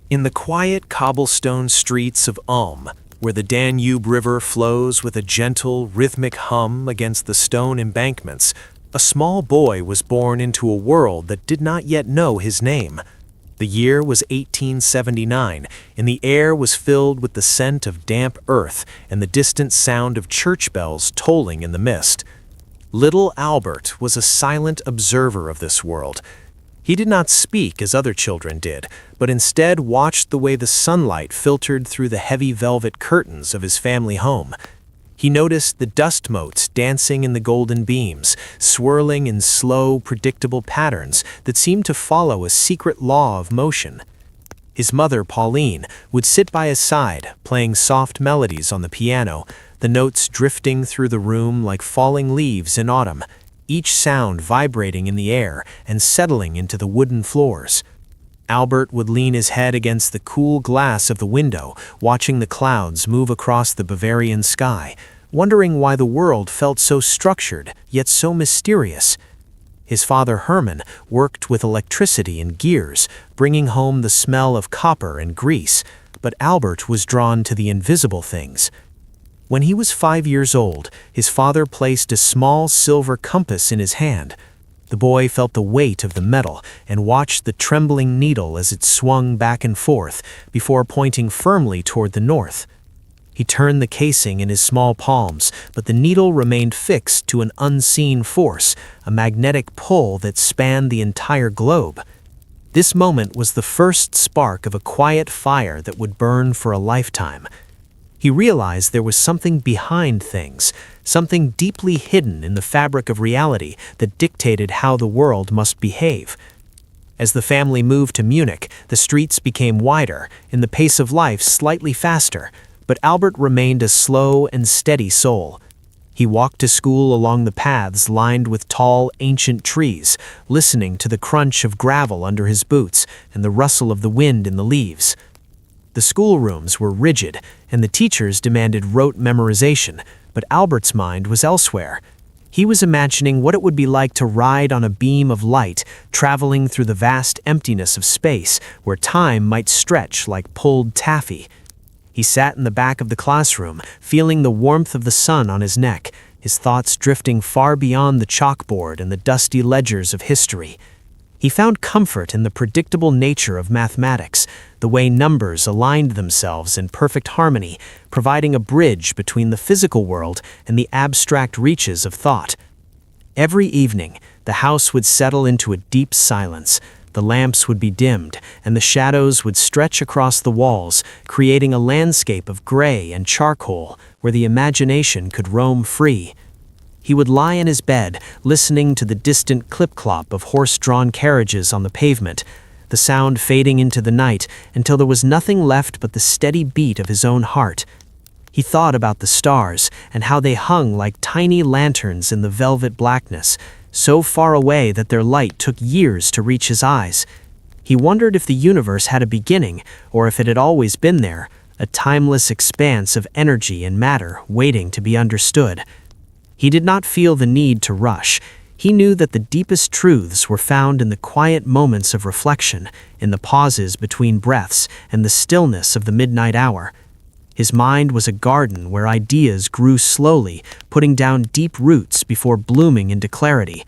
In the quiet cobblestone streets of Ulm, where the Danube River flows with a gentle, rhythmic hum against the stone embankments, a small boy was born into a world that did not yet know his name. The year was 1879, and the air was filled with the scent of damp earth and the distant sound of church bells tolling in the mist. Little Albert was a silent observer of this world. He did not speak as other children did, but instead watched the way the sunlight filtered through the heavy velvet curtains of his family home. He noticed the dust motes dancing in the golden beams, swirling in slow, predictable patterns that seemed to follow a secret law of motion. His mother, Pauline, would sit by his side, playing soft melodies on the piano, the notes drifting through the room like falling leaves in autumn, each sound vibrating in the air and settling into the wooden floors. Albert would lean his head against the cool glass of the window, watching the clouds move across the Bavarian sky, wondering why the world felt so structured, yet so mysterious. His father, Hermann, worked with electricity and gears, bringing home the smell of copper and grease, but Albert was drawn to the invisible things. When he was 5 years old, his father placed a small silver compass in his hand. The boy felt the weight of the metal and watched the trembling needle as it swung back and forth before pointing firmly toward the north. He turned the casing in his small palms, but the needle remained fixed to an unseen force, a magnetic pull that spanned the entire globe. This moment was the first spark of a quiet fire that would burn for a lifetime. He realized there was something behind things, something deeply hidden in the fabric of reality that dictated how the world must behave. As the family moved to Munich, the streets became wider, and the pace of life slightly faster, but Albert remained a slow and steady soul. He walked to school along the paths lined with tall, ancient trees, listening to the crunch of gravel under his boots and the rustle of the wind in the leaves. The schoolrooms were rigid, and the teachers demanded rote memorization, but Albert's mind was elsewhere. He was imagining what it would be like to ride on a beam of light, traveling through the vast emptiness of space, where time might stretch like pulled taffy. He sat in the back of the classroom, feeling the warmth of the sun on his neck, his thoughts drifting far beyond the chalkboard and the dusty ledgers of history. He found comfort in the predictable nature of mathematics, the way numbers aligned themselves in perfect harmony, providing a bridge between the physical world and the abstract reaches of thought. Every evening, the house would settle into a deep silence. The lamps would be dimmed, and the shadows would stretch across the walls, creating a landscape of gray and charcoal where the imagination could roam free. He would lie in his bed, listening to the distant clip-clop of horse-drawn carriages on the pavement, the sound fading into the night until there was nothing left but the steady beat of his own heart. He thought about the stars and how they hung like tiny lanterns in the velvet blackness, so far away that their light took years to reach his eyes. He wondered if the universe had a beginning, or if it had always been there, a timeless expanse of energy and matter waiting to be understood. He did not feel the need to rush. He knew that the deepest truths were found in the quiet moments of reflection, in the pauses between breaths, and the stillness of the midnight hour. His mind was a garden where ideas grew slowly, putting down deep roots before blooming into clarity.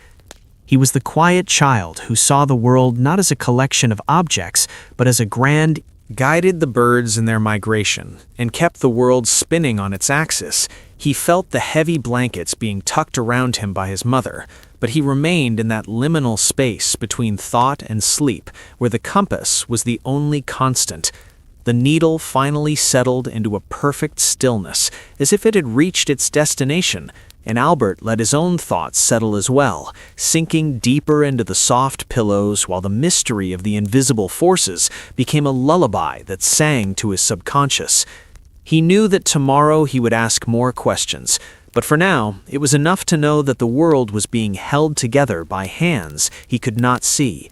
He was the quiet child who saw the world not as a collection of objects, but as a grand, guided the birds in their migration, and kept the world spinning on its axis. He felt the heavy blankets being tucked around him by his mother, but he remained in that liminal space between thought and sleep, where the compass was the only constant. The needle finally settled into a perfect stillness, as if it had reached its destination, and Albert let his own thoughts settle as well, sinking deeper into the soft pillows while the mystery of the invisible forces became a lullaby that sang to his subconscious. He knew that tomorrow he would ask more questions, but for now, it was enough to know that the world was being held together by hands he could not see.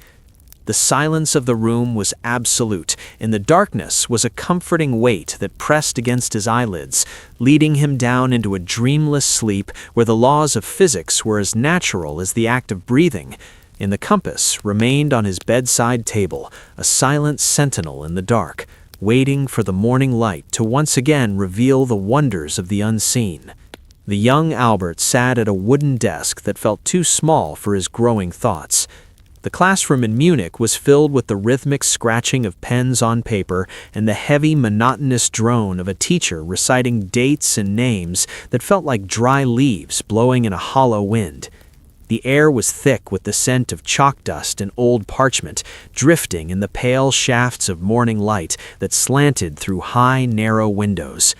The silence of the room was absolute, and the darkness was a comforting weight that pressed against his eyelids, leading him down into a dreamless sleep where the laws of physics were as natural as the act of breathing. and the compass remained on his bedside table, a silent sentinel in the dark, waiting for the morning light to once again reveal the wonders of the unseen. The young Albert sat at a wooden desk that felt too small for his growing thoughts. The classroom in Munich was filled with the rhythmic scratching of pens on paper and the heavy, monotonous drone of a teacher reciting dates and names that felt like dry leaves blowing in a hollow wind. The air was thick with the scent of chalk dust and old parchment, drifting in the pale shafts of morning light that slanted through high, narrow windows.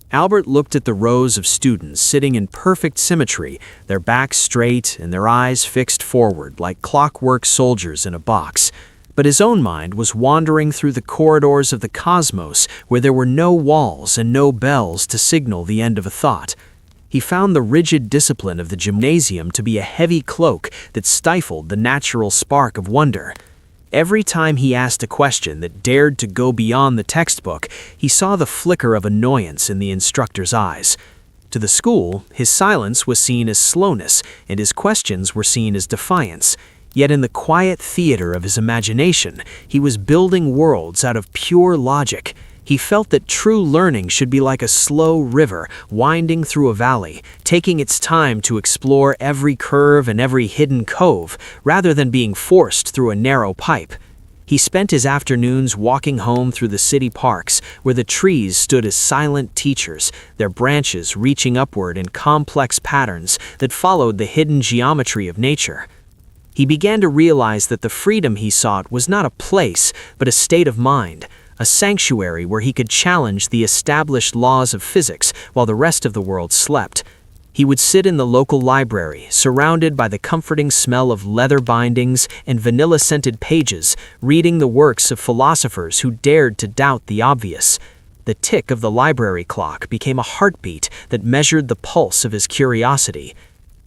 Albert looked at the rows of students sitting in perfect symmetry, their backs straight and their eyes fixed forward like clockwork soldiers in a box. But his own mind was wandering through the corridors of the cosmos where there were no walls and no bells to signal the end of a thought. He found the rigid discipline of the gymnasium to be a heavy cloak that stifled the natural spark of wonder. Every time he asked a question that dared to go beyond the textbook, he saw the flicker of annoyance in the instructor's eyes. To the school, his silence was seen as slowness, and his questions were seen as defiance. Yet in the quiet theater of his imagination, he was building worlds out of pure logic. He felt that true learning should be like a slow river winding through a valley, taking its time to explore every curve and every hidden cove, rather than being forced through a narrow pipe. He spent his afternoons walking home through the city parks, where the trees stood as silent teachers, their branches reaching upward in complex patterns that followed the hidden geometry of nature. He began to realize that the freedom he sought was not a place, but a state of mind, a sanctuary where he could challenge the established laws of physics while the rest of the world slept. He would sit in the local library, surrounded by the comforting smell of leather bindings and vanilla-scented pages, reading the works of philosophers who dared to doubt the obvious. The tick of the library clock became a heartbeat that measured the pulse of his curiosity.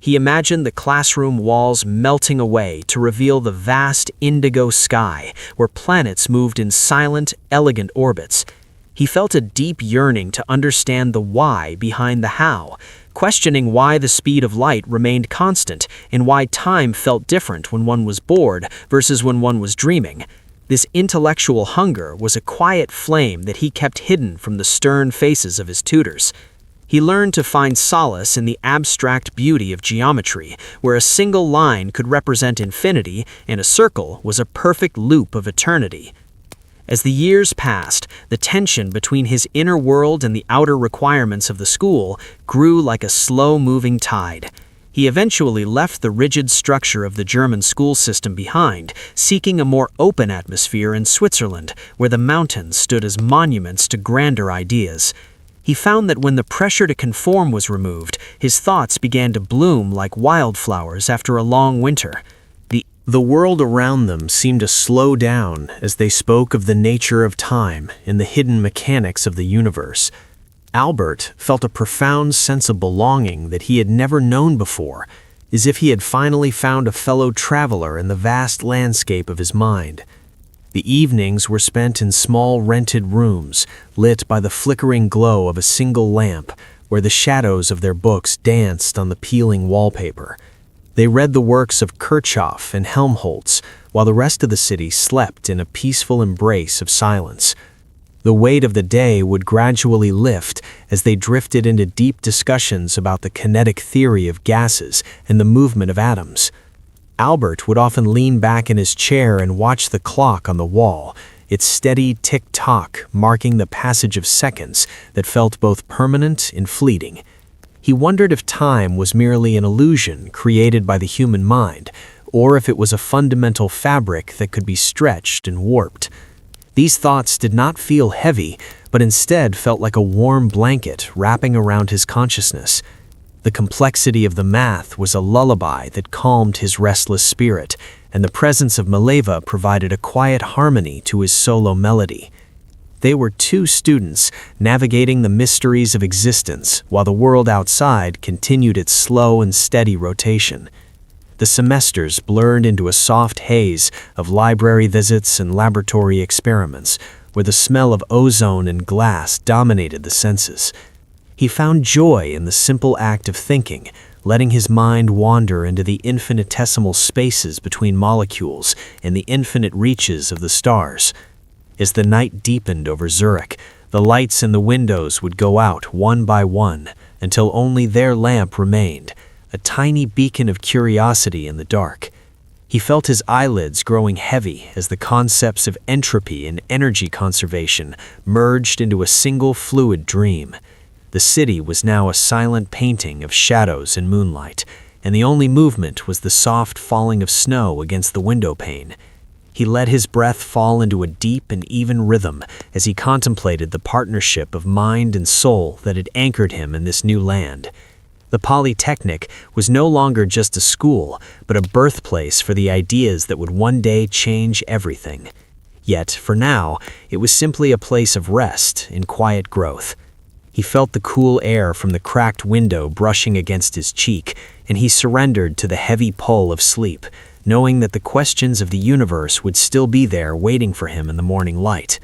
He imagined the classroom walls melting away to reveal the vast indigo sky, where planets moved in silent, elegant orbits. He felt a deep yearning to understand the why behind the how, questioning why the speed of light remained constant and why time felt different when one was bored versus when one was dreaming. This intellectual hunger was a quiet flame that he kept hidden from the stern faces of his tutors. He learned to find solace in the abstract beauty of geometry, where a single line could represent infinity and a circle was a perfect loop of eternity. As the years passed, the tension between his inner world and the outer requirements of the school grew like a slow-moving tide. He eventually left the rigid structure of the German school system behind, seeking a more open atmosphere in Switzerland, where the mountains stood as monuments to grander ideas. He found that when the pressure to conform was removed, his thoughts began to bloom like wildflowers after a long winter. The world around them seemed to slow down as they spoke of the nature of time and the hidden mechanics of the universe. Albert felt a profound sense of belonging that he had never known before, as if he had finally found a fellow traveler in the vast landscape of his mind. The evenings were spent in small rented rooms, lit by the flickering glow of a single lamp, where the shadows of their books danced on the peeling wallpaper. They read the works of Kirchhoff and Helmholtz, while the rest of the city slept in a peaceful embrace of silence. The weight of the day would gradually lift as they drifted into deep discussions about the kinetic theory of gases and the movement of atoms. Albert would often lean back in his chair and watch the clock on the wall, its steady tick-tock marking the passage of seconds that felt both permanent and fleeting. He wondered if time was merely an illusion created by the human mind, or if it was a fundamental fabric that could be stretched and warped. These thoughts did not feel heavy, but instead felt like a warm blanket wrapping around his consciousness. The complexity of the math was a lullaby that calmed his restless spirit, and the presence of Mileva provided a quiet harmony to his solo melody. They were two students navigating the mysteries of existence while the world outside continued its slow and steady rotation. The semesters blurred into a soft haze of library visits and laboratory experiments, where the smell of ozone and glass dominated the senses. He found joy in the simple act of thinking, letting his mind wander into the infinitesimal spaces between molecules and the infinite reaches of the stars. As the night deepened over Zurich, the lights in the windows would go out one by one until only their lamp remained, a tiny beacon of curiosity in the dark. He felt his eyelids growing heavy as the concepts of entropy and energy conservation merged into a single fluid dream. The city was now a silent painting of shadows and moonlight, and the only movement was the soft falling of snow against the window pane. He let his breath fall into a deep and even rhythm as he contemplated the partnership of mind and soul that had anchored him in this new land. The Polytechnic was no longer just a school, but a birthplace for the ideas that would one day change everything. Yet, for now, it was simply a place of rest and quiet growth. He felt the cool air from the cracked window brushing against his cheek, and he surrendered to the heavy pull of sleep, knowing that the questions of the universe would still be there waiting for him in the morning light.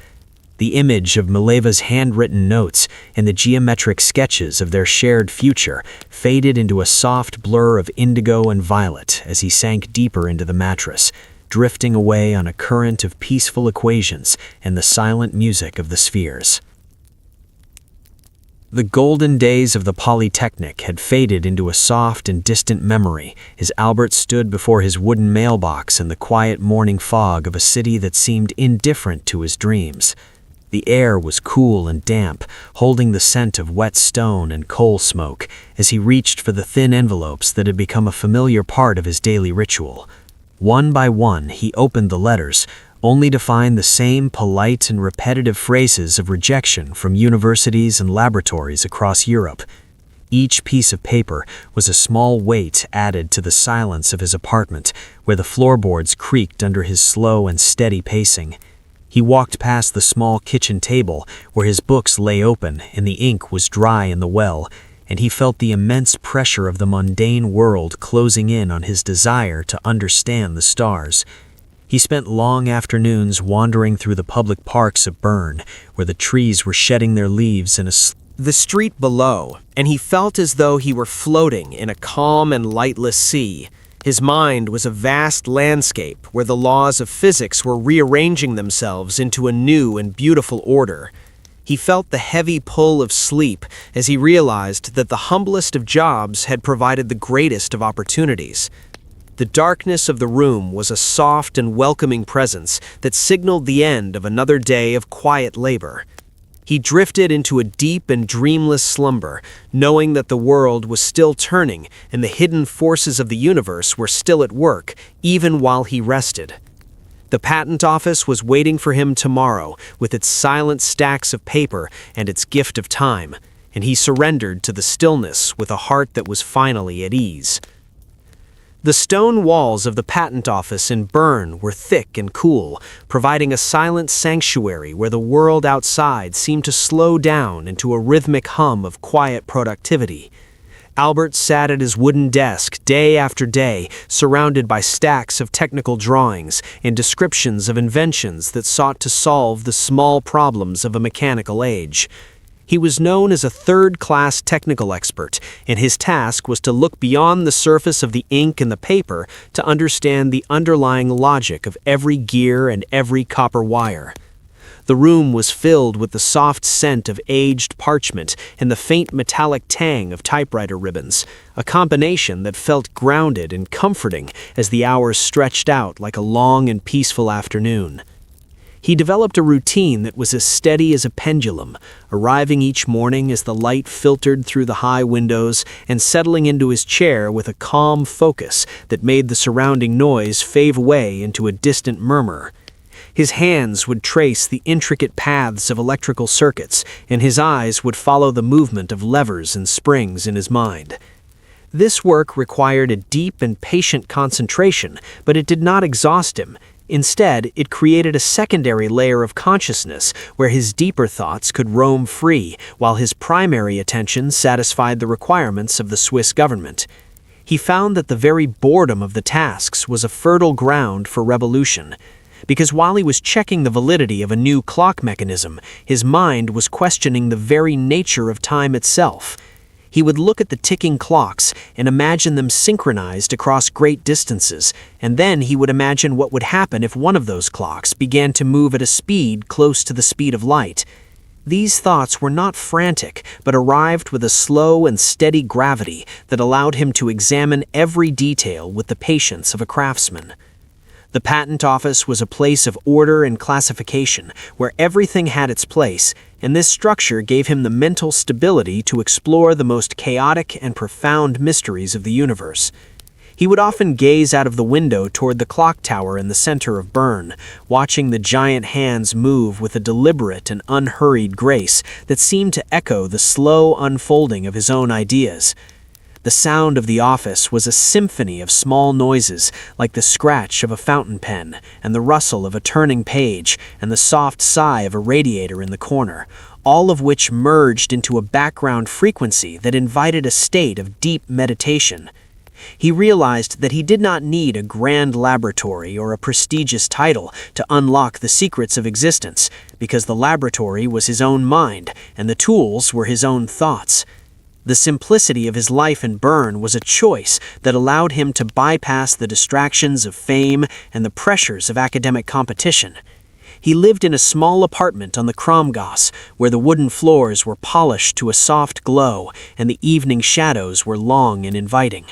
The image of Mileva's handwritten notes and the geometric sketches of their shared future faded into a soft blur of indigo and violet as he sank deeper into the mattress, drifting away on a current of peaceful equations and the silent music of the spheres. The golden days of the Polytechnic had faded into a soft and distant memory as Albert stood before his wooden mailbox in the quiet morning fog of a city that seemed indifferent to his dreams. The air was cool and damp, holding the scent of wet stone and coal smoke as he reached for the thin envelopes that had become a familiar part of his daily ritual. One by one, he opened the letters, only to find the same polite and repetitive phrases of rejection from universities and laboratories across Europe. Each piece of paper was a small weight added to the silence of his apartment, where the floorboards creaked under his slow and steady pacing. He walked past the small kitchen table where his books lay open and the ink was dry in the well, and he felt the immense pressure of the mundane world closing in on his desire to understand the stars. He spent long afternoons wandering through the public parks of Bern, where the trees were shedding their leaves in the street below, and he felt as though he were floating in a calm and lightless sea. His mind was a vast landscape where the laws of physics were rearranging themselves into a new and beautiful order. He felt the heavy pull of sleep as he realized that the humblest of jobs had provided the greatest of opportunities. The darkness of the room was a soft and welcoming presence that signaled the end of another day of quiet labor. He drifted into a deep and dreamless slumber, knowing that the world was still turning and the hidden forces of the universe were still at work, even while he rested. The patent office was waiting for him tomorrow with its silent stacks of paper and its gift of time, and he surrendered to the stillness with a heart that was finally at ease. The stone walls of the patent office in Bern were thick and cool, providing a silent sanctuary where the world outside seemed to slow down into a rhythmic hum of quiet productivity. Albert sat at his wooden desk day after day, surrounded by stacks of technical drawings and descriptions of inventions that sought to solve the small problems of a mechanical age. He was known as a third-class technical expert, and his task was to look beyond the surface of the ink and the paper to understand the underlying logic of every gear and every copper wire. The room was filled with the soft scent of aged parchment and the faint metallic tang of typewriter ribbons, a combination that felt grounded and comforting as the hours stretched out like a long and peaceful afternoon. He developed a routine that was as steady as a pendulum, arriving each morning as the light filtered through the high windows and settling into his chair with a calm focus that made the surrounding noise fade away into a distant murmur. His hands would trace the intricate paths of electrical circuits, and his eyes would follow the movement of levers and springs in his mind. This work required a deep and patient concentration, but it did not exhaust him. Instead, it created a secondary layer of consciousness where his deeper thoughts could roam free, while his primary attention satisfied the requirements of the Swiss government. He found that the very boredom of the tasks was a fertile ground for revolution, because while he was checking the validity of a new clock mechanism, his mind was questioning the very nature of time itself. He would look at the ticking clocks and imagine them synchronized across great distances, and then he would imagine what would happen if one of those clocks began to move at a speed close to the speed of light. These thoughts were not frantic, but arrived with a slow and steady gravity that allowed him to examine every detail with the patience of a craftsman. The patent office was a place of order and classification, where everything had its place, and this structure gave him the mental stability to explore the most chaotic and profound mysteries of the universe. He would often gaze out of the window toward the clock tower in the center of Bern, watching the giant hands move with a deliberate and unhurried grace that seemed to echo the slow unfolding of his own ideas. The sound of the office was a symphony of small noises, like the scratch of a fountain pen, and the rustle of a turning page, and the soft sigh of a radiator in the corner, all of which merged into a background frequency that invited a state of deep meditation. He realized that he did not need a grand laboratory or a prestigious title to unlock the secrets of existence, because the laboratory was his own mind, and the tools were his own thoughts. The simplicity of his life in Bern was a choice that allowed him to bypass the distractions of fame and the pressures of academic competition. He lived in a small apartment on the Kramgasse, where the wooden floors were polished to a soft glow and the evening shadows were long and inviting.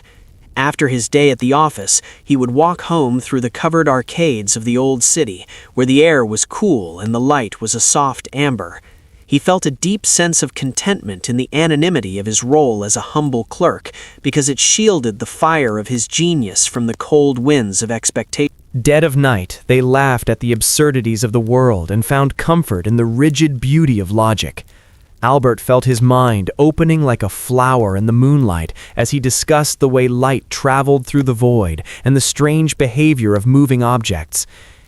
After his day at the office, he would walk home through the covered arcades of the old city, where the air was cool and the light was a soft amber. He felt a deep sense of contentment in the anonymity of his role as a humble clerk, because it shielded the fire of his genius from the cold winds of expectation. Dead of night, they laughed at the absurdities of the world and found comfort in the rigid beauty of logic. Albert felt his mind opening like a flower in the moonlight as he discussed the way light traveled through the void and the strange behavior of moving objects.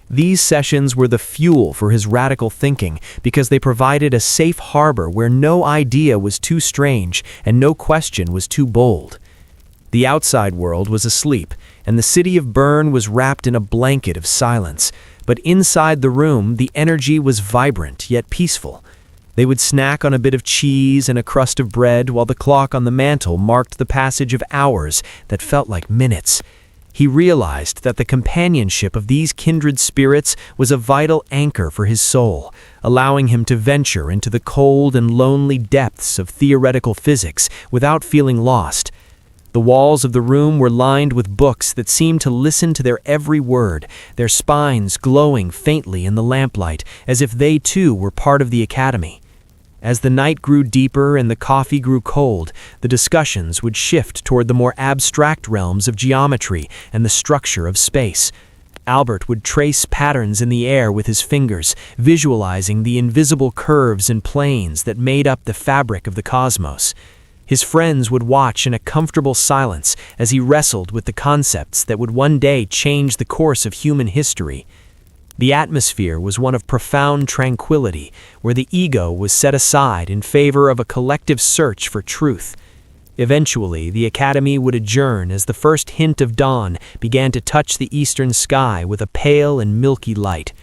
These sessions were the fuel for his radical thinking because they provided a safe harbor where no idea was too strange and no question was too bold. The outside world was asleep, and the city of Bern was wrapped in a blanket of silence, but inside the room the energy was vibrant yet peaceful. They would snack on a bit of cheese and a crust of bread while the clock on the mantel marked the passage of hours that felt like minutes. He realized that the companionship of these kindred spirits was a vital anchor for his soul, allowing him to venture into the cold and lonely depths of theoretical physics without feeling lost. The walls of the room were lined with books that seemed to listen to their every word, their spines glowing faintly in the lamplight, as if they too were part of the academy. As the night grew deeper and the coffee grew cold, the discussions would shift toward the more abstract realms of geometry and the structure of space. Albert would trace patterns in the air with his fingers, visualizing the invisible curves and planes that made up the fabric of the cosmos. His friends would watch in a comfortable silence as he wrestled with the concepts that would one day change the course of human history. The atmosphere was one of profound tranquility, where the ego was set aside in favor of a collective search for truth. Eventually, the academy would adjourn as the first hint of dawn began to touch the eastern sky with a pale and milky light.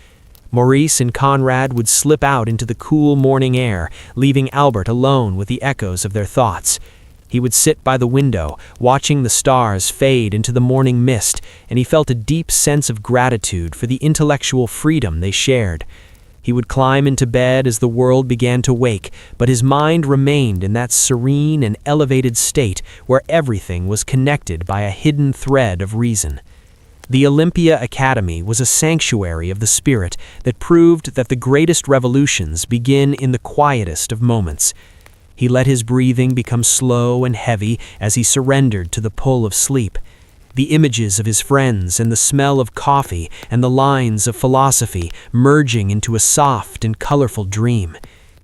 Maurice and Conrad would slip out into the cool morning air, leaving Albert alone with the echoes of their thoughts. He would sit by the window, watching the stars fade into the morning mist, and he felt a deep sense of gratitude for the intellectual freedom they shared. He would climb into bed as the world began to wake, but his mind remained in that serene and elevated state where everything was connected by a hidden thread of reason. The Olympia Academy was a sanctuary of the spirit that proved that the greatest revolutions begin in the quietest of moments. He let his breathing become slow and heavy as he surrendered to the pull of sleep. The images of his friends and the smell of coffee and the lines of philosophy merging into a soft and colorful dream.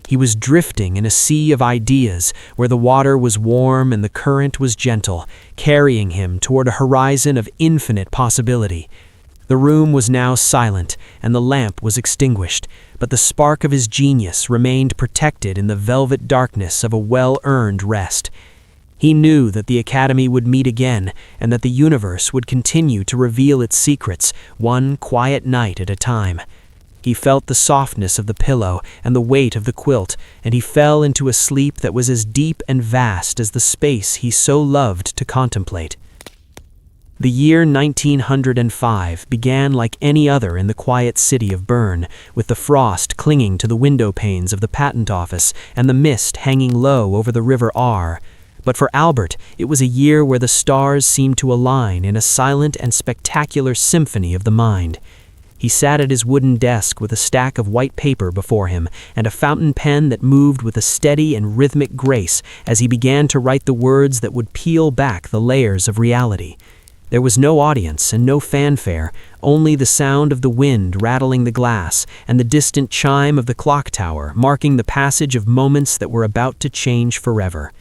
He was drifting in a sea of ideas where the water was warm and the current was gentle, carrying him toward a horizon of infinite possibility. The room was now silent, and the lamp was extinguished, but the spark of his genius remained protected in the velvet darkness of a well-earned rest. He knew that the Academy would meet again, and that the universe would continue to reveal its secrets, one quiet night at a time. He felt the softness of the pillow and the weight of the quilt, and he fell into a sleep that was as deep and vast as the space he so loved to contemplate. The year 1905 began like any other in the quiet city of Bern, with the frost clinging to the window panes of the patent office and the mist hanging low over the river Aar. But for Albert, it was a year where the stars seemed to align in a silent and spectacular symphony of the mind. He sat at his wooden desk with a stack of white paper before him and a fountain pen that moved with a steady and rhythmic grace as he began to write the words that would peel back the layers of reality. There was no audience and no fanfare, only the sound of the wind rattling the glass and the distant chime of the clock tower marking the passage of moments that were about to change forever.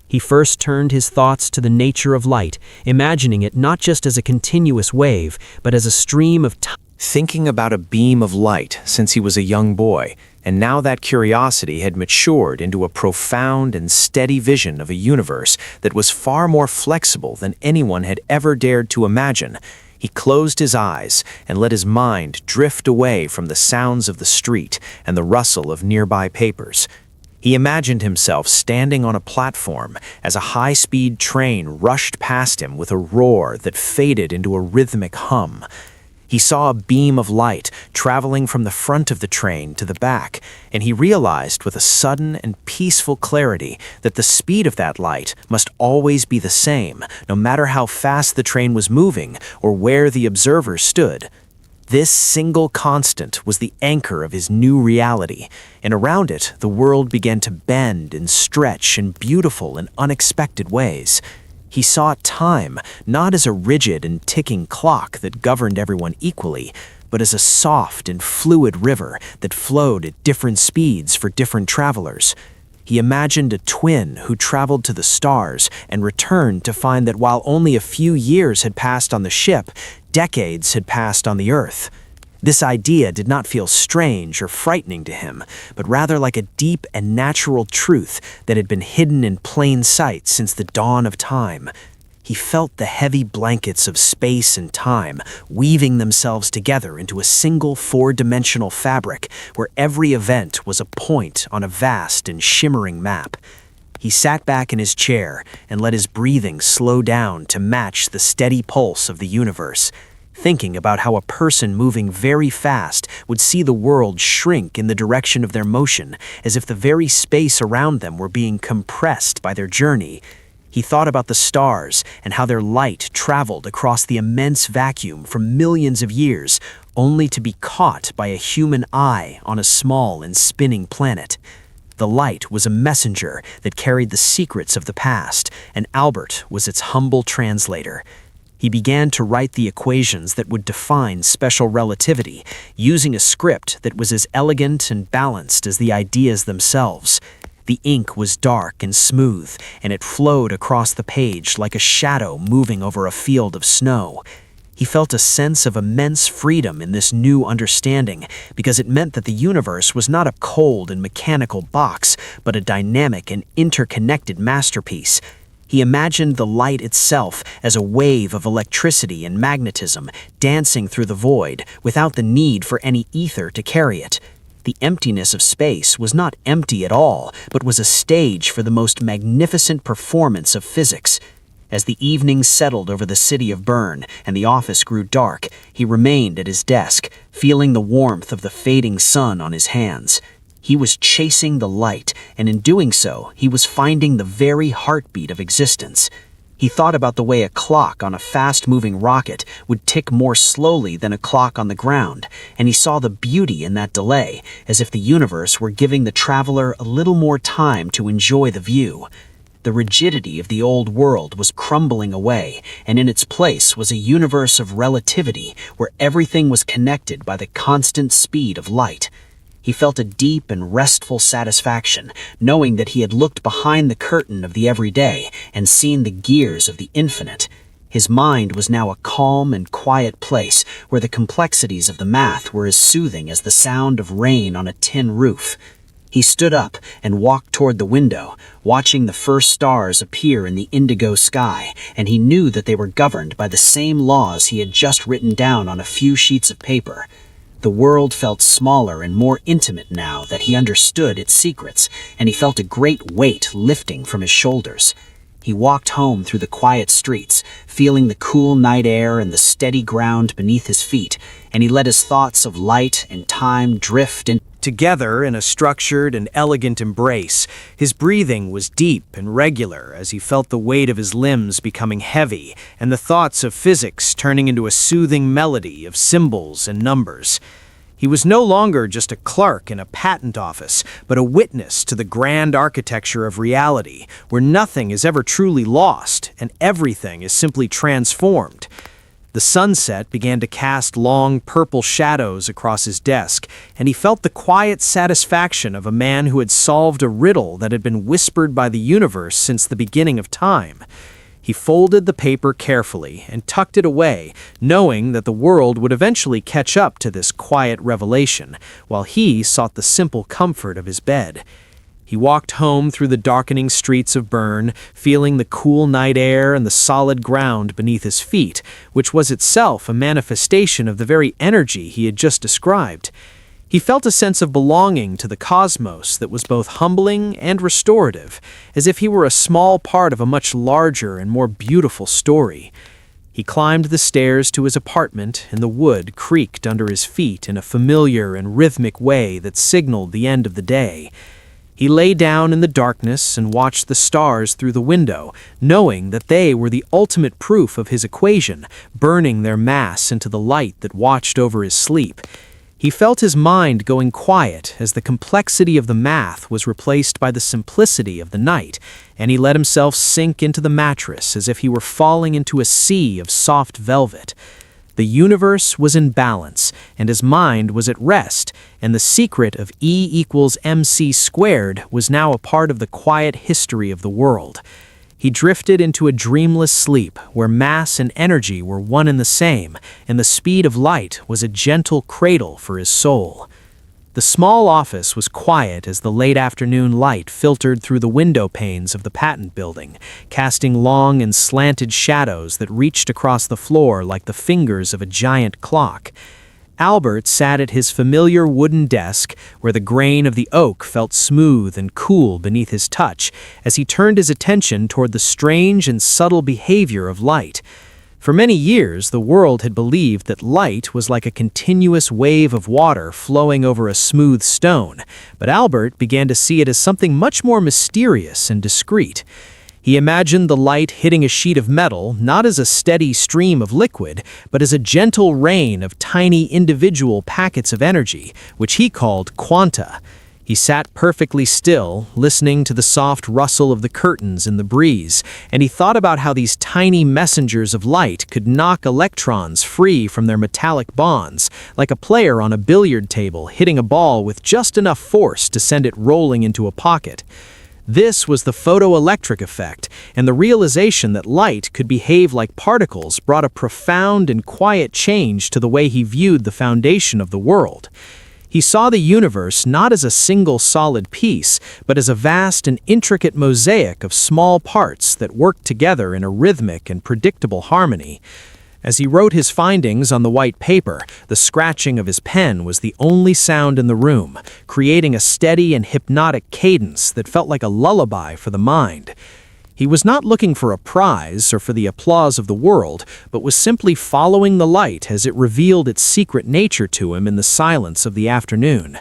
He first turned his thoughts to the nature of light, imagining it not just as a continuous wave, but as a stream of time. Thinking about a beam of light since he was a young boy, and now that curiosity had matured into a profound and steady vision of a universe that was far more flexible than anyone had ever dared to imagine, he closed his eyes and let his mind drift away from the sounds of the street and the rustle of nearby papers. He imagined himself standing on a platform as a high-speed train rushed past him with a roar that faded into a rhythmic hum. He saw a beam of light traveling from the front of the train to the back, and he realized with a sudden and peaceful clarity that the speed of that light must always be the same, no matter how fast the train was moving or where the observer stood. This single constant was the anchor of his new reality, and around it the world began to bend and stretch in beautiful and unexpected ways. He saw time not as a rigid and ticking clock that governed everyone equally, but as a soft and fluid river that flowed at different speeds for different travelers. He imagined a twin who traveled to the stars and returned to find that while only a few years had passed on the ship, decades had passed on the Earth. This idea did not feel strange or frightening to him, but rather like a deep and natural truth that had been hidden in plain sight since the dawn of time. He felt the heavy blankets of space and time weaving themselves together into a single four-dimensional fabric where every event was a point on a vast and shimmering map. He sat back in his chair and let his breathing slow down to match the steady pulse of the universe, thinking about how a person moving very fast would see the world shrink in the direction of their motion, as if the very space around them were being compressed by their journey. He thought about the stars and how their light traveled across the immense vacuum for millions of years, only to be caught by a human eye on a small and spinning planet. The light was a messenger that carried the secrets of the past, and Albert was its humble translator. He began to write the equations that would define special relativity, using a script that was as elegant and balanced as the ideas themselves. The ink was dark and smooth, and it flowed across the page like a shadow moving over a field of snow. He felt a sense of immense freedom in this new understanding because it meant that the universe was not a cold and mechanical box, but a dynamic and interconnected masterpiece. He imagined the light itself as a wave of electricity and magnetism dancing through the void without the need for any ether to carry it. The emptiness of space was not empty at all, but was a stage for the most magnificent performance of physics. As the evening settled over the city of Bern and the office grew dark, he remained at his desk, feeling the warmth of the fading sun on his hands. He was chasing the light, and in doing so, he was finding the very heartbeat of existence. He thought about the way a clock on a fast-moving rocket would tick more slowly than a clock on the ground, and he saw the beauty in that delay, as if the universe were giving the traveler a little more time to enjoy the view. The rigidity of the old world was crumbling away, and in its place was a universe of relativity where everything was connected by the constant speed of light. He felt a deep and restful satisfaction, knowing that he had looked behind the curtain of the everyday and seen the gears of the infinite. His mind was now a calm and quiet place where the complexities of the math were as soothing as the sound of rain on a tin roof. He stood up and walked toward the window, watching the first stars appear in the indigo sky, and he knew that they were governed by the same laws he had just written down on a few sheets of paper. The world felt smaller and more intimate now that he understood its secrets, and he felt a great weight lifting from his shoulders. He walked home through the quiet streets, feeling the cool night air and the steady ground beneath his feet, and he let his thoughts of light and time drift together in a structured and elegant embrace. His breathing was deep and regular as he felt the weight of his limbs becoming heavy and the thoughts of physics turning into a soothing melody of symbols and numbers. He was no longer just a clerk in a patent office, but a witness to the grand architecture of reality, where nothing is ever truly lost and everything is simply transformed. The sunset began to cast long purple shadows across his desk, and he felt the quiet satisfaction of a man who had solved a riddle that had been whispered by the universe since the beginning of time. He folded the paper carefully and tucked it away, knowing that the world would eventually catch up to this quiet revelation, while he sought the simple comfort of his bed. He walked home through the darkening streets of Bern, feeling the cool night air and the solid ground beneath his feet, which was itself a manifestation of the very energy he had just described. He felt a sense of belonging to the cosmos that was both humbling and restorative, as if he were a small part of a much larger and more beautiful story. He climbed the stairs to his apartment, and the wood creaked under his feet in a familiar and rhythmic way that signaled the end of the day. He lay down in the darkness and watched the stars through the window, knowing that they were the ultimate proof of his equation, burning their mass into the light that watched over his sleep. He felt his mind going quiet as the complexity of the math was replaced by the simplicity of the night, and he let himself sink into the mattress as if he were falling into a sea of soft velvet. The universe was in balance, and his mind was at rest, and the secret of E=mc² was now a part of the quiet history of the world. He drifted into a dreamless sleep where mass and energy were one and the same, and the speed of light was a gentle cradle for his soul. The small office was quiet as the late afternoon light filtered through the window panes of the patent building, casting long and slanted shadows that reached across the floor like the fingers of a giant clock. Albert sat at his familiar wooden desk, where the grain of the oak felt smooth and cool beneath his touch, as he turned his attention toward the strange and subtle behavior of light. For many years, the world had believed that light was like a continuous wave of water flowing over a smooth stone, but Albert began to see it as something much more mysterious and discreet. He imagined the light hitting a sheet of metal not as a steady stream of liquid, but as a gentle rain of tiny individual packets of energy, which he called quanta. He sat perfectly still, listening to the soft rustle of the curtains in the breeze, and he thought about how these tiny messengers of light could knock electrons free from their metallic bonds, like a player on a billiard table hitting a ball with just enough force to send it rolling into a pocket. This was the photoelectric effect, and the realization that light could behave like particles brought a profound and quiet change to the way he viewed the foundation of the world. He saw the universe not as a single solid piece, but as a vast and intricate mosaic of small parts that worked together in a rhythmic and predictable harmony. As he wrote his findings on the white paper, the scratching of his pen was the only sound in the room, creating a steady and hypnotic cadence that felt like a lullaby for the mind. He was not looking for a prize or for the applause of the world, but was simply following the light as it revealed its secret nature to him in the silence of the afternoon.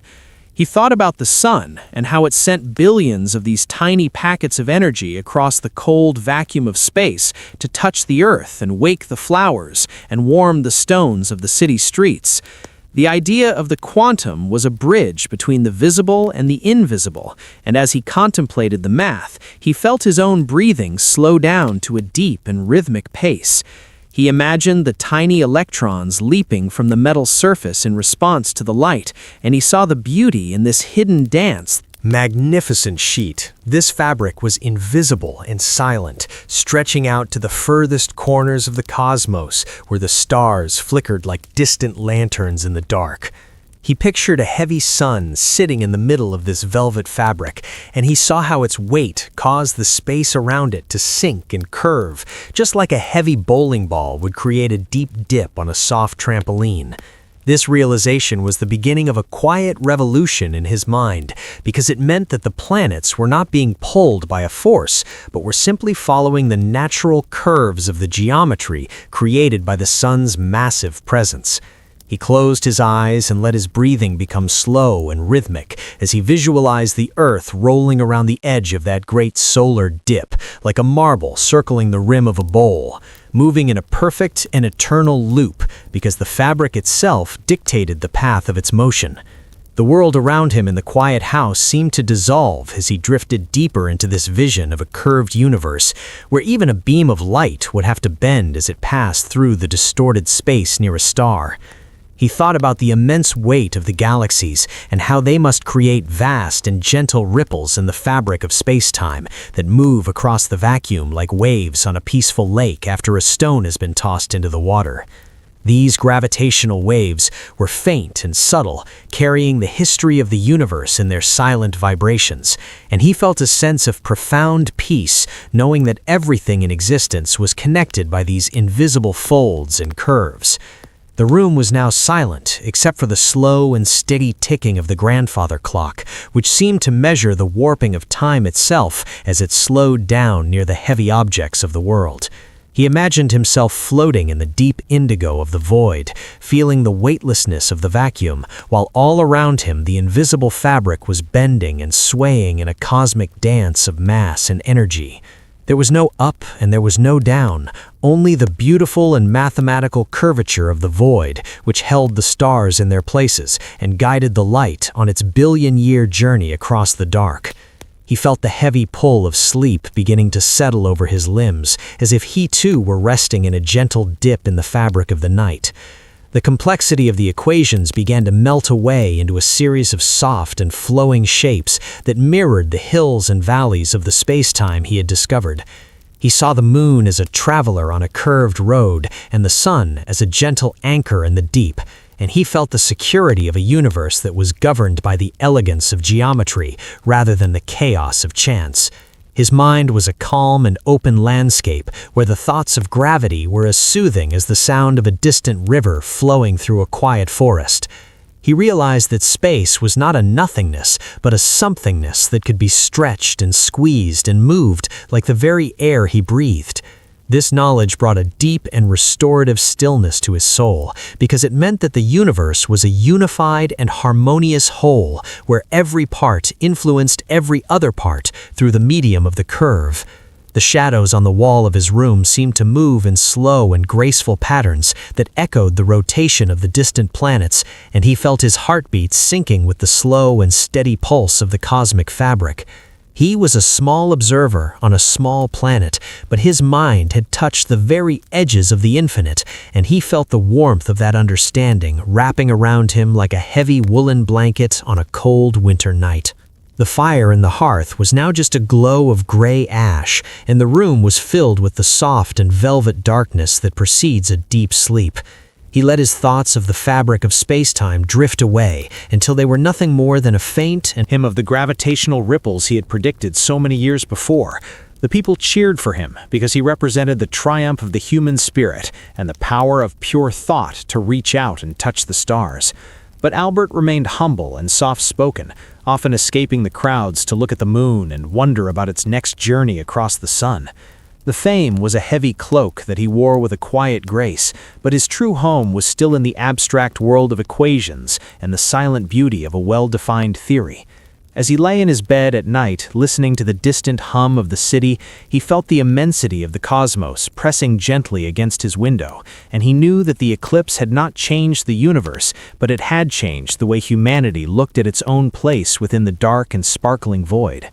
He thought about the sun and how it sent billions of these tiny packets of energy across the cold vacuum of space to touch the earth and wake the flowers and warm the stones of the city streets. The idea of the quantum was a bridge between the visible and the invisible, and as he contemplated the math, he felt his own breathing slow down to a deep and rhythmic pace. He imagined the tiny electrons leaping from the metal surface in response to the light, and he saw the beauty in this hidden dance. Magnificent sheet. This fabric was invisible and silent, stretching out to the furthest corners of the cosmos, where the stars flickered like distant lanterns in the dark. He pictured a heavy sun sitting in the middle of this velvet fabric, and he saw how its weight caused the space around it to sink and curve, just like a heavy bowling ball would create a deep dip on a soft trampoline. This realization was the beginning of a quiet revolution in his mind, because it meant that the planets were not being pulled by a force, but were simply following the natural curves of the geometry created by the sun's massive presence. He closed his eyes and let his breathing become slow and rhythmic as he visualized the Earth rolling around the edge of that great solar dip, like a marble circling the rim of a bowl, moving in a perfect and eternal loop because the fabric itself dictated the path of its motion. The world around him in the quiet house seemed to dissolve as he drifted deeper into this vision of a curved universe where even a beam of light would have to bend as it passed through the distorted space near a star. He thought about the immense weight of the galaxies and how they must create vast and gentle ripples in the fabric of space-time that move across the vacuum like waves on a peaceful lake after a stone has been tossed into the water. These gravitational waves were faint and subtle, carrying the history of the universe in their silent vibrations, and he felt a sense of profound peace knowing that everything in existence was connected by these invisible folds and curves. The room was now silent, except for the slow and steady ticking of the grandfather clock, which seemed to measure the warping of time itself as it slowed down near the heavy objects of the world. He imagined himself floating in the deep indigo of the void, feeling the weightlessness of the vacuum, while all around him the invisible fabric was bending and swaying in a cosmic dance of mass and energy. There was no up and there was no down, only the beautiful and mathematical curvature of the void, which held the stars in their places and guided the light on its billion-year journey across the dark. He felt the heavy pull of sleep beginning to settle over his limbs, as if he too were resting in a gentle dip in the fabric of the night. The complexity of the equations began to melt away into a series of soft and flowing shapes that mirrored the hills and valleys of the space-time he had discovered. He saw the moon as a traveler on a curved road and the sun as a gentle anchor in the deep, and he felt the security of a universe that was governed by the elegance of geometry rather than the chaos of chance. His mind was a calm and open landscape where the thoughts of gravity were as soothing as the sound of a distant river flowing through a quiet forest. He realized that space was not a nothingness, but a somethingness that could be stretched and squeezed and moved like the very air he breathed. This knowledge brought a deep and restorative stillness to his soul, because it meant that the universe was a unified and harmonious whole, where every part influenced every other part through the medium of the curve. The shadows on the wall of his room seemed to move in slow and graceful patterns that echoed the rotation of the distant planets, and he felt his heartbeat syncing with the slow and steady pulse of the cosmic fabric. He was a small observer on a small planet, but his mind had touched the very edges of the infinite, and he felt the warmth of that understanding wrapping around him like a heavy woolen blanket on a cold winter night. The fire in the hearth was now just a glow of gray ash, and the room was filled with the soft and velvet darkness that precedes a deep sleep. He let his thoughts of the fabric of space-time drift away until they were nothing more than a faint and him of the gravitational ripples he had predicted so many years before. The people cheered for him because he represented the triumph of the human spirit and the power of pure thought to reach out and touch the stars. But Albert remained humble and soft-spoken, often escaping the crowds to look at the moon and wonder about its next journey across the sun. The fame was a heavy cloak that he wore with a quiet grace, but his true home was still in the abstract world of equations and the silent beauty of a well-defined theory. As he lay in his bed at night, listening to the distant hum of the city, he felt the immensity of the cosmos pressing gently against his window, and he knew that the eclipse had not changed the universe, but it had changed the way humanity looked at its own place within the dark and sparkling void.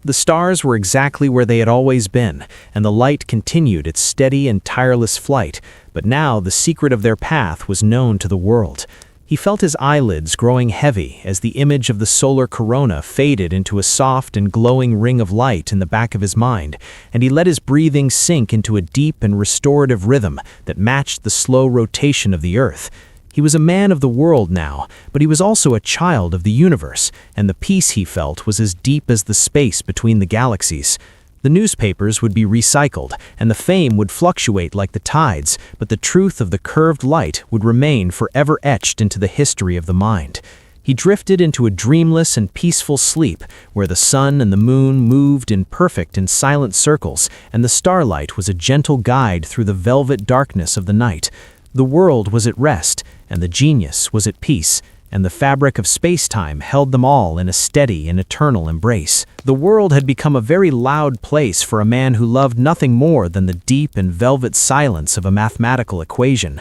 The stars were exactly where they had always been, and the light continued its steady and tireless flight, but now the secret of their path was known to the world. He felt his eyelids growing heavy as the image of the solar corona faded into a soft and glowing ring of light in the back of his mind, and he let his breathing sink into a deep and restorative rhythm that matched the slow rotation of the Earth. He was a man of the world now, but he was also a child of the universe, and the peace he felt was as deep as the space between the galaxies. The newspapers would be recycled, and the fame would fluctuate like the tides, but the truth of the curved light would remain forever etched into the history of the mind. He drifted into a dreamless and peaceful sleep, where the sun and the moon moved in perfect and silent circles, and the starlight was a gentle guide through the velvet darkness of the night. The world was at rest, and the genius was at peace, and the fabric of space-time held them all in a steady and eternal embrace. The world had become a very loud place for a man who loved nothing more than the deep and velvet silence of a mathematical equation.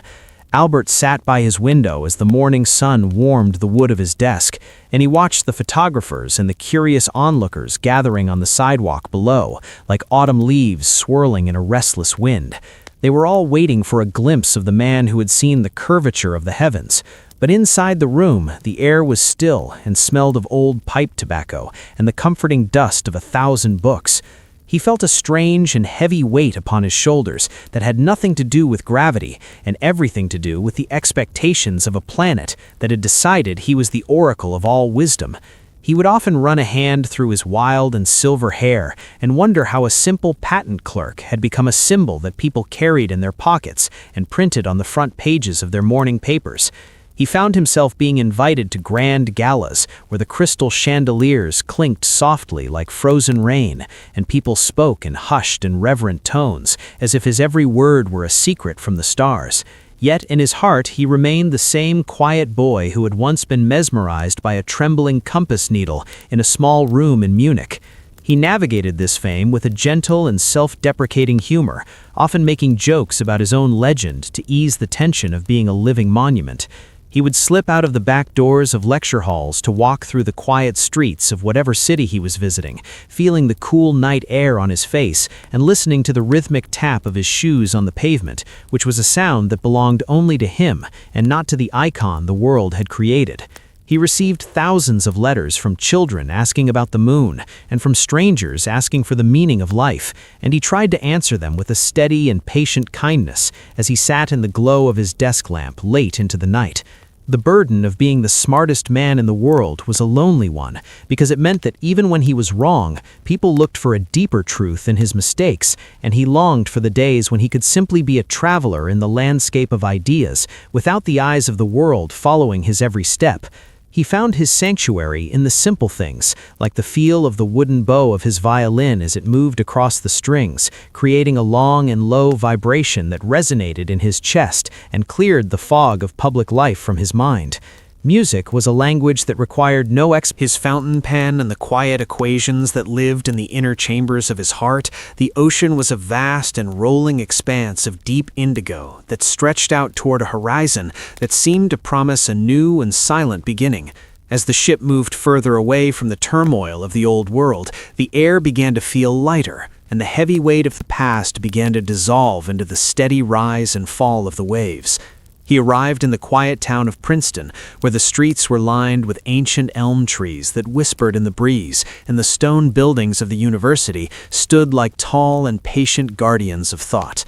Albert sat by his window as the morning sun warmed the wood of his desk, and he watched the photographers and the curious onlookers gathering on the sidewalk below, like autumn leaves swirling in a restless wind. They were all waiting for a glimpse of the man who had seen the curvature of the heavens. But inside the room, the air was still and smelled of old pipe tobacco and the comforting dust of 1,000 books. He felt a strange and heavy weight upon his shoulders that had nothing to do with gravity and everything to do with the expectations of a planet that had decided he was the oracle of all wisdom. He would often run a hand through his wild and silver hair and wonder how a simple patent clerk had become a symbol that people carried in their pockets and printed on the front pages of their morning papers. He found himself being invited to grand galas where the crystal chandeliers clinked softly like frozen rain, and people spoke in hushed and reverent tones, as if his every word were a secret from the stars. Yet in his heart he remained the same quiet boy who had once been mesmerized by a trembling compass needle in a small room in Munich. He navigated this fame with a gentle and self-deprecating humor, often making jokes about his own legend to ease the tension of being a living monument. He would slip out of the back doors of lecture halls to walk through the quiet streets of whatever city he was visiting, feeling the cool night air on his face and listening to the rhythmic tap of his shoes on the pavement, which was a sound that belonged only to him and not to the icon the world had created. He received thousands of letters from children asking about the moon and from strangers asking for the meaning of life, and he tried to answer them with a steady and patient kindness as he sat in the glow of his desk lamp late into the night. The burden of being the smartest man in the world was a lonely one, because it meant that even when he was wrong, people looked for a deeper truth in his mistakes, and he longed for the days when he could simply be a traveler in the landscape of ideas, without the eyes of the world following his every step. He found his sanctuary in the simple things, like the feel of the wooden bow of his violin as it moved across the strings, creating a long and low vibration that resonated in his chest and cleared the fog of public life from his mind. Music was a language that required no his fountain pen and the quiet equations that lived in the inner chambers of his heart. The ocean was a vast and rolling expanse of deep indigo that stretched out toward a horizon that seemed to promise a new and silent beginning. As the ship moved further away from the turmoil of the old world, the air began to feel lighter, and the heavy weight of the past began to dissolve into the steady rise and fall of the waves. He arrived in the quiet town of Princeton, where the streets were lined with ancient elm trees that whispered in the breeze, and the stone buildings of the university stood like tall and patient guardians of thought.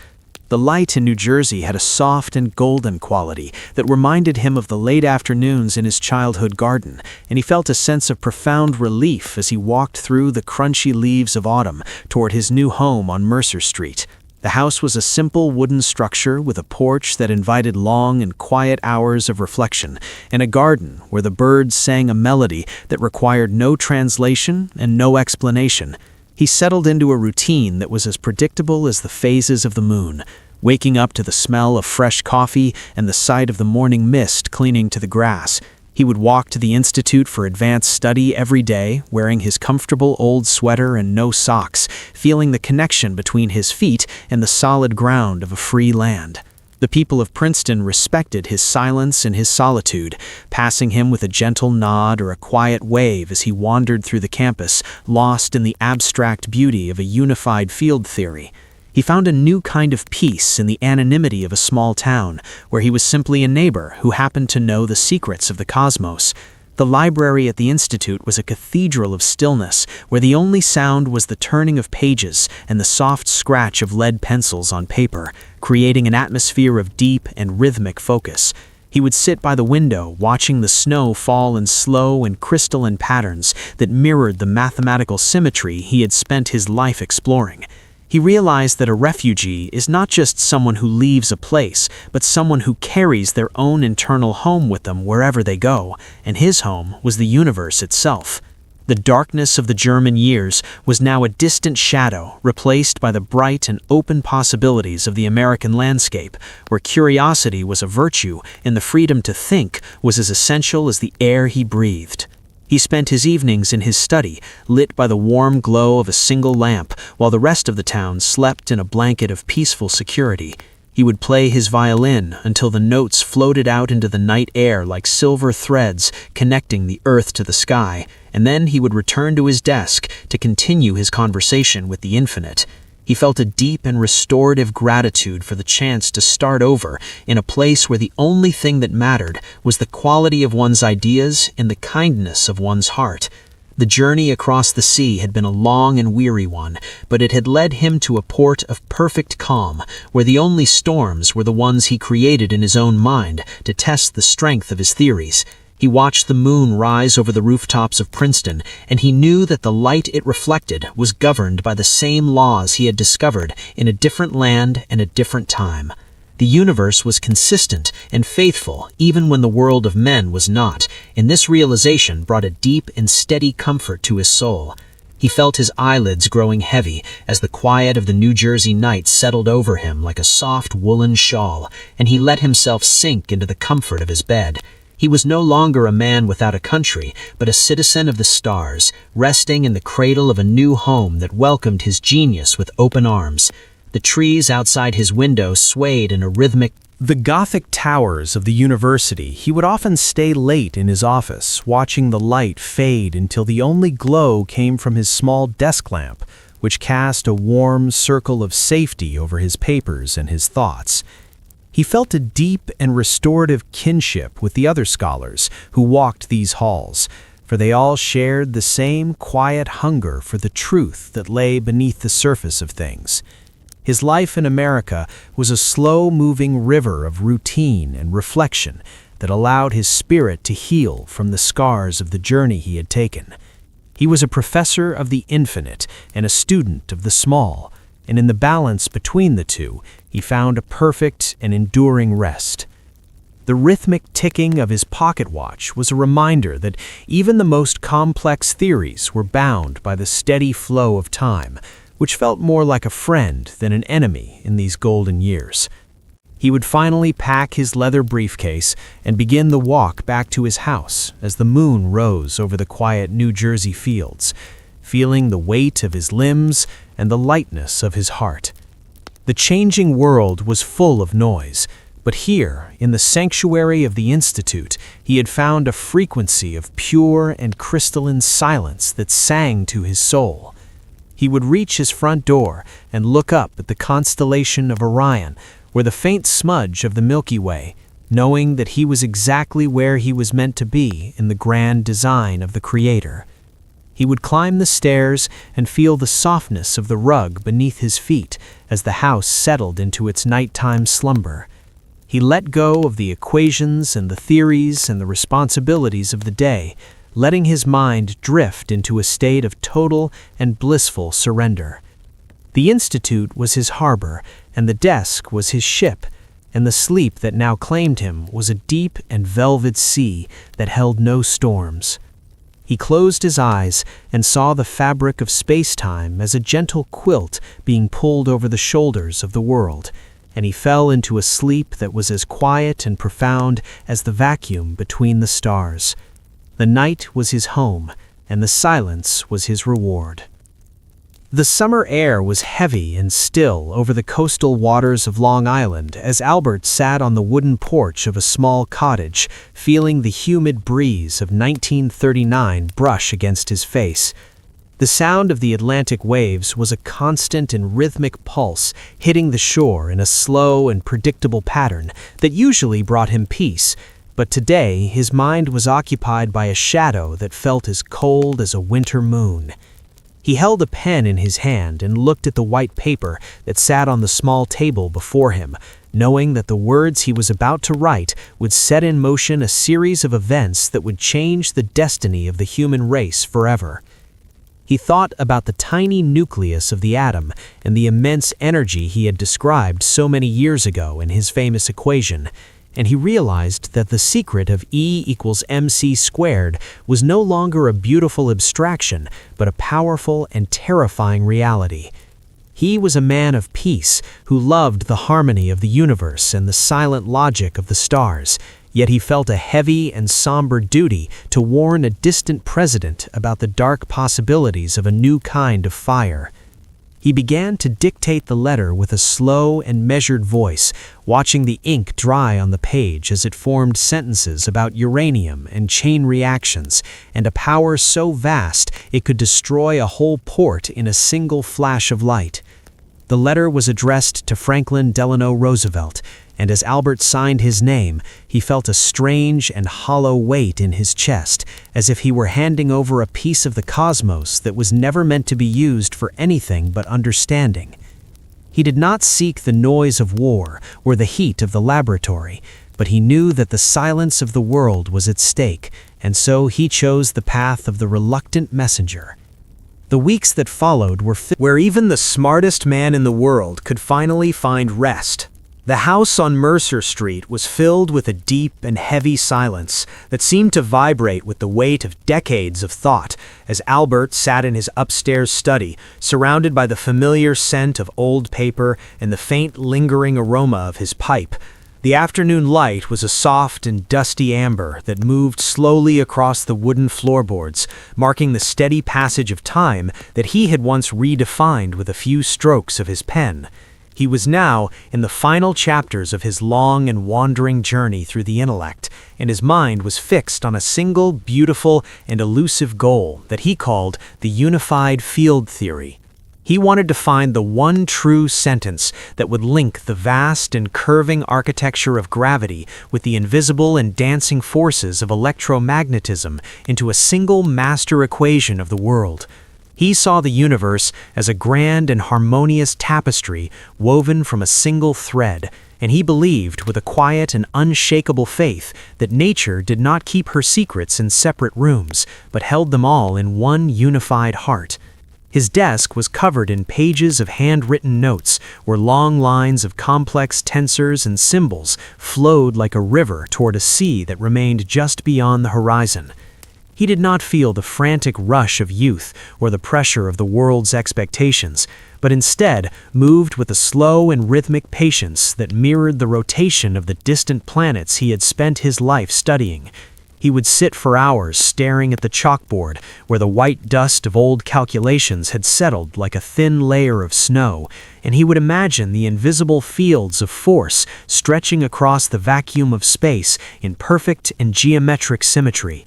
The light in New Jersey had a soft and golden quality that reminded him of the late afternoons in his childhood garden, and he felt a sense of profound relief as he walked through the crunchy leaves of autumn toward his new home on Mercer Street. The house was a simple wooden structure with a porch that invited long and quiet hours of reflection, and a garden where the birds sang a melody that required no translation and no explanation. He settled into a routine that was as predictable as the phases of the moon, waking up to the smell of fresh coffee and the sight of the morning mist clinging to the grass. He would walk to the Institute for Advanced Study every day, wearing his comfortable old sweater and no socks, feeling the connection between his feet and the solid ground of a free land. The people of Princeton respected his silence and his solitude, passing him with a gentle nod or a quiet wave as he wandered through the campus, lost in the abstract beauty of a unified field theory. He found a new kind of peace in the anonymity of a small town, where he was simply a neighbor who happened to know the secrets of the cosmos. The library at the Institute was a cathedral of stillness, where the only sound was the turning of pages and the soft scratch of lead pencils on paper, creating an atmosphere of deep and rhythmic focus. He would sit by the window, watching the snow fall in slow and crystalline patterns that mirrored the mathematical symmetry he had spent his life exploring. He realized that a refugee is not just someone who leaves a place, but someone who carries their own internal home with them wherever they go, and his home was the universe itself. The darkness of the German years was now a distant shadow, replaced by the bright and open possibilities of the American landscape, where curiosity was a virtue and the freedom to think was as essential as the air he breathed. He spent his evenings in his study, lit by the warm glow of a single lamp, while the rest of the town slept in a blanket of peaceful security. He would play his violin until the notes floated out into the night air like silver threads connecting the earth to the sky, and then he would return to his desk to continue his conversation with the infinite. He felt a deep and restorative gratitude for the chance to start over in a place where the only thing that mattered was the quality of one's ideas and the kindness of one's heart. The journey across the sea had been a long and weary one, but it had led him to a port of perfect calm, where the only storms were the ones he created in his own mind to test the strength of his theories. He watched the moon rise over the rooftops of Princeton, and he knew that the light it reflected was governed by the same laws he had discovered in a different land and a different time. The universe was consistent and faithful even when the world of men was not, and this realization brought a deep and steady comfort to his soul. He felt his eyelids growing heavy as the quiet of the New Jersey night settled over him like a soft woolen shawl, and he let himself sink into the comfort of his bed. He was no longer a man without a country, but a citizen of the stars, resting in the cradle of a new home that welcomed his genius with open arms. The trees outside his window swayed in a rhythmic. The Gothic towers of the university, he would often stay late in his office, watching the light fade until the only glow came from his small desk lamp, which cast a warm circle of safety over his papers and his thoughts. He felt a deep and restorative kinship with the other scholars who walked these halls, for they all shared the same quiet hunger for the truth that lay beneath the surface of things. His life in America was a slow-moving river of routine and reflection that allowed his spirit to heal from the scars of the journey he had taken. He was a professor of the infinite and a student of the small, and in the balance between the two, he found a perfect and enduring rest. The rhythmic ticking of his pocket watch was a reminder that even the most complex theories were bound by the steady flow of time, which felt more like a friend than an enemy in these golden years. He would finally pack his leather briefcase and begin the walk back to his house as the moon rose over the quiet New Jersey fields, feeling the weight of his limbs and the lightness of his heart. The changing world was full of noise, but here, in the sanctuary of the Institute, he had found a frequency of pure and crystalline silence that sang to his soul. He would reach his front door and look up at the constellation of Orion, where the faint smudge of the Milky Way, knowing that he was exactly where he was meant to be in the grand design of the Creator. He would climb the stairs and feel the softness of the rug beneath his feet as the house settled into its nighttime slumber. He let go of the equations and the theories and the responsibilities of the day, letting his mind drift into a state of total and blissful surrender. The Institute was his harbor, and the desk was his ship, and the sleep that now claimed him was a deep and velvet sea that held no storms. He closed his eyes and saw the fabric of space-time as a gentle quilt being pulled over the shoulders of the world, and he fell into a sleep that was as quiet and profound as the vacuum between the stars. The night was his home, and the silence was his reward. The summer air was heavy and still over the coastal waters of Long Island as Albert sat on the wooden porch of a small cottage, feeling the humid breeze of 1939 brush against his face. The sound of the Atlantic waves was a constant and rhythmic pulse hitting the shore in a slow and predictable pattern that usually brought him peace, but today his mind was occupied by a shadow that felt as cold as a winter moon. He held a pen in his hand and looked at the white paper that sat on the small table before him, knowing that the words he was about to write would set in motion a series of events that would change the destiny of the human race forever. He thought about the tiny nucleus of the atom and the immense energy he had described so many years ago in his famous equation, and he realized that the secret of E=mc² was no longer a beautiful abstraction, but a powerful and terrifying reality. He was a man of peace who loved the harmony of the universe and the silent logic of the stars, yet he felt a heavy and somber duty to warn a distant president about the dark possibilities of a new kind of fire. He began to dictate the letter with a slow and measured voice, watching the ink dry on the page as it formed sentences about uranium and chain reactions, and a power so vast it could destroy a whole port in a single flash of light. The letter was addressed to Franklin Delano Roosevelt, and as Albert signed his name, he felt a strange and hollow weight in his chest, as if he were handing over a piece of the cosmos that was never meant to be used for anything but understanding. He did not seek the noise of war or the heat of the laboratory, but he knew that the silence of the world was at stake, and so he chose the path of the reluctant messenger. The weeks that followed were where even the smartest man in the world could finally find rest. The house on Mercer Street was filled with a deep and heavy silence that seemed to vibrate with the weight of decades of thought as Albert sat in his upstairs study, surrounded by the familiar scent of old paper and the faint lingering aroma of his pipe. The afternoon light was a soft and dusty amber that moved slowly across the wooden floorboards, marking the steady passage of time that he had once redefined with a few strokes of his pen. He was now in the final chapters of his long and wandering journey through the intellect, and his mind was fixed on a single, beautiful, and elusive goal that he called the unified field theory. He wanted to find the one true sentence that would link the vast and curving architecture of gravity with the invisible and dancing forces of electromagnetism into a single master equation of the world. He saw the universe as a grand and harmonious tapestry woven from a single thread, and he believed with a quiet and unshakable faith that nature did not keep her secrets in separate rooms, but held them all in one unified heart. His desk was covered in pages of handwritten notes, where long lines of complex tensors and symbols flowed like a river toward a sea that remained just beyond the horizon. He did not feel the frantic rush of youth or the pressure of the world's expectations, but instead moved with a slow and rhythmic patience that mirrored the rotation of the distant planets he had spent his life studying. He would sit for hours staring at the chalkboard, where the white dust of old calculations had settled like a thin layer of snow, and he would imagine the invisible fields of force stretching across the vacuum of space in perfect and geometric symmetry.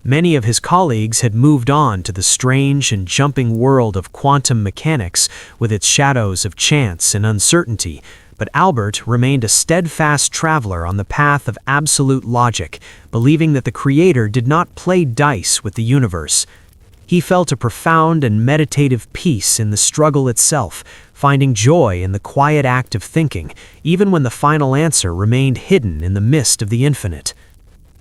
Many of his colleagues had moved on to the strange and jumping world of quantum mechanics with its shadows of chance and uncertainty, but Albert remained a steadfast traveler on the path of absolute logic, believing that the Creator did not play dice with the universe. He felt a profound and meditative peace in the struggle itself, finding joy in the quiet act of thinking, even when the final answer remained hidden in the mist of the infinite.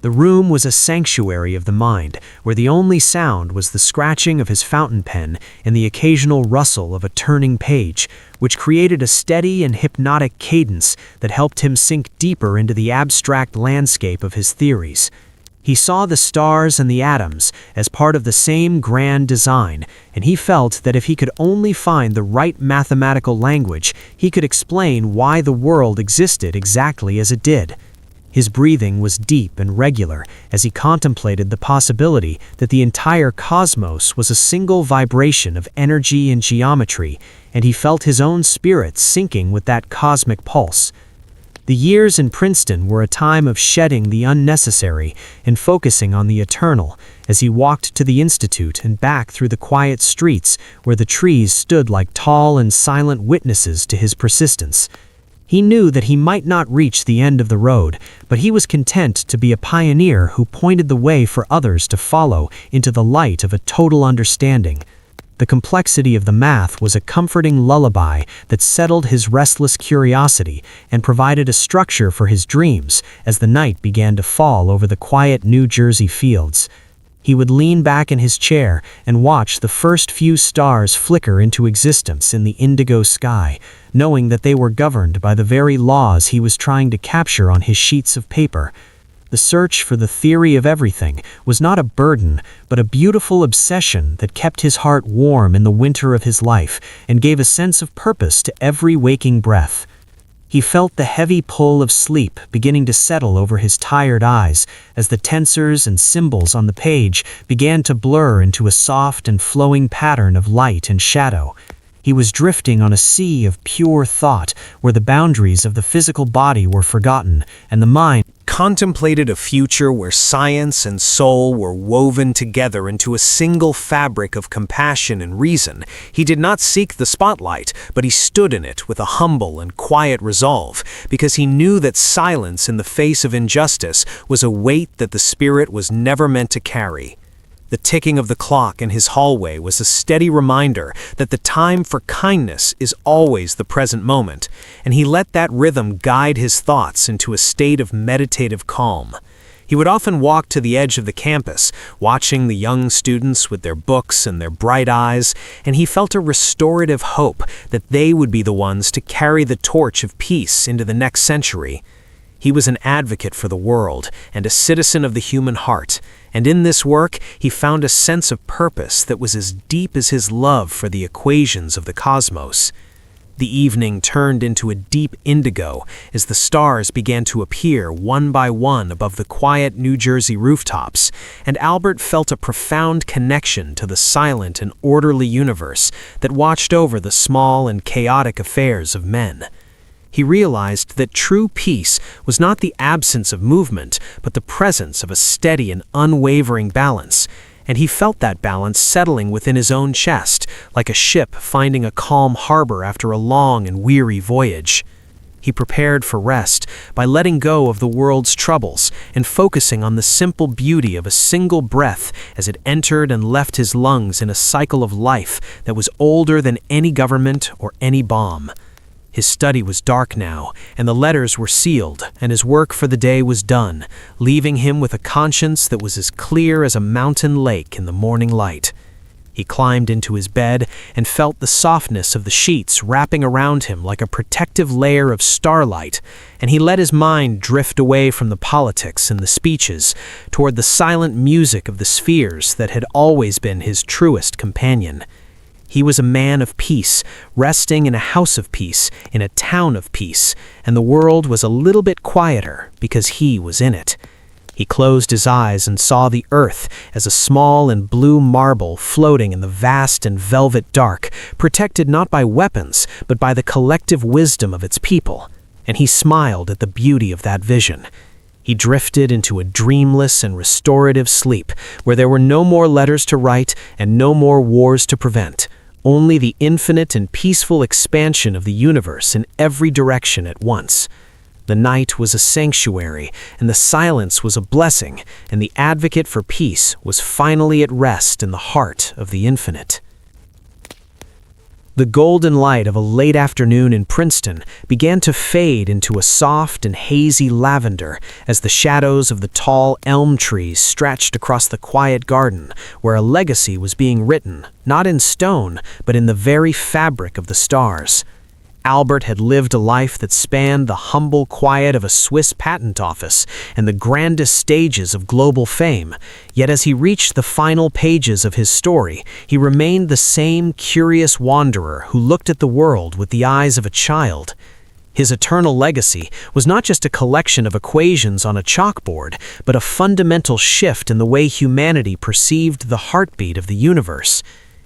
The room was a sanctuary of the mind, where the only sound was the scratching of his fountain pen and the occasional rustle of a turning page, which created a steady and hypnotic cadence that helped him sink deeper into the abstract landscape of his theories. He saw the stars and the atoms as part of the same grand design, and he felt that if he could only find the right mathematical language, he could explain why the world existed exactly as it did. His breathing was deep and regular as he contemplated the possibility that the entire cosmos was a single vibration of energy and geometry, and he felt his own spirit syncing with that cosmic pulse. The years in Princeton were a time of shedding the unnecessary and focusing on the eternal, as he walked to the institute and back through the quiet streets where the trees stood like tall and silent witnesses to his persistence. He knew that he might not reach the end of the road, but he was content to be a pioneer who pointed the way for others to follow into the light of a total understanding. The complexity of the math was a comforting lullaby that settled his restless curiosity and provided a structure for his dreams as the night began to fall over the quiet New Jersey fields. He would lean back in his chair and watch the first few stars flicker into existence in the indigo sky, knowing that they were governed by the very laws he was trying to capture on his sheets of paper. The search for the theory of everything was not a burden, but a beautiful obsession that kept his heart warm in the winter of his life and gave a sense of purpose to every waking breath. He felt the heavy pull of sleep beginning to settle over his tired eyes as the tensors and symbols on the page began to blur into a soft and flowing pattern of light and shadow. He was drifting on a sea of pure thought where the boundaries of the physical body were forgotten and the mind contemplated a future where science and soul were woven together into a single fabric of compassion and reason. He did not seek the spotlight, but he stood in it with a humble and quiet resolve, because he knew that silence in the face of injustice was a weight that the spirit was never meant to carry. The ticking of the clock in his hallway was a steady reminder that the time for kindness is always the present moment, and he let that rhythm guide his thoughts into a state of meditative calm. He would often walk to the edge of the campus, watching the young students with their books and their bright eyes, and he felt a restorative hope that they would be the ones to carry the torch of peace into the next century. He was an advocate for the world and a citizen of the human heart, and in this work he found a sense of purpose that was as deep as his love for the equations of the cosmos. The evening turned into a deep indigo as the stars began to appear one by one above the quiet New Jersey rooftops, and Albert felt a profound connection to the silent and orderly universe that watched over the small and chaotic affairs of men. He realized that true peace was not the absence of movement, but the presence of a steady and unwavering balance, and he felt that balance settling within his own chest, like a ship finding a calm harbor after a long and weary voyage. He prepared for rest by letting go of the world's troubles and focusing on the simple beauty of a single breath as it entered and left his lungs in a cycle of life that was older than any government or any bomb. His study was dark now, and the letters were sealed, and his work for the day was done, leaving him with a conscience that was as clear as a mountain lake in the morning light. He climbed into his bed and felt the softness of the sheets wrapping around him like a protective layer of starlight, and he let his mind drift away from the politics and the speeches toward the silent music of the spheres that had always been his truest companion. He was a man of peace, resting in a house of peace, in a town of peace, and the world was a little bit quieter because he was in it. He closed his eyes and saw the earth as a small and blue marble floating in the vast and velvet dark, protected not by weapons, but by the collective wisdom of its people, and he smiled at the beauty of that vision. He drifted into a dreamless and restorative sleep, where there were no more letters to write and no more wars to prevent. Only the infinite and peaceful expansion of the universe in every direction at once. The night was a sanctuary, and the silence was a blessing, and the advocate for peace was finally at rest in the heart of the infinite. The golden light of a late afternoon in Princeton began to fade into a soft and hazy lavender as the shadows of the tall elm trees stretched across the quiet garden, where a legacy was being written, not in stone, but in the very fabric of the stars. Albert had lived a life that spanned the humble quiet of a Swiss patent office and the grandest stages of global fame, yet as he reached the final pages of his story, he remained the same curious wanderer who looked at the world with the eyes of a child. His eternal legacy was not just a collection of equations on a chalkboard, but a fundamental shift in the way humanity perceived the heartbeat of the universe.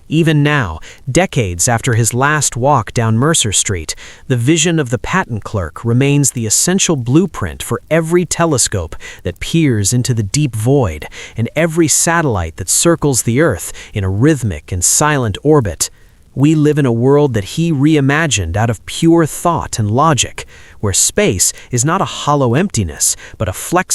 Even now, decades after his last walk down Mercer Street, the vision of the patent clerk remains the essential blueprint for every telescope that peers into the deep void and every satellite that circles the Earth in a rhythmic and silent orbit. We live in a world that he reimagined out of pure thought and logic, where space is not a hollow emptiness, but a flexible